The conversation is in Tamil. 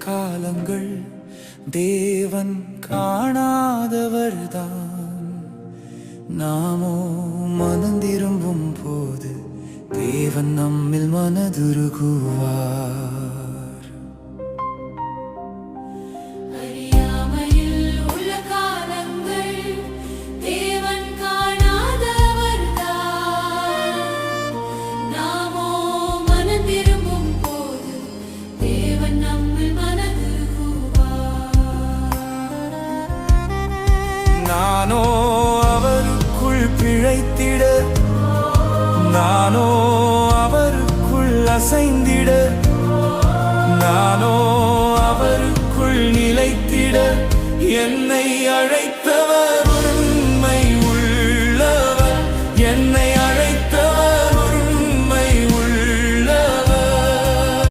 காலங்கள் தேவன் காணாதவர்தான். நாமோ மனந்திரும்பும் போது தேவன் நம்மில் மனதுருகுவார். நானோ அவருக்குள் பிழைத்திட, நானோ அவருக்குள் அசைந்திட,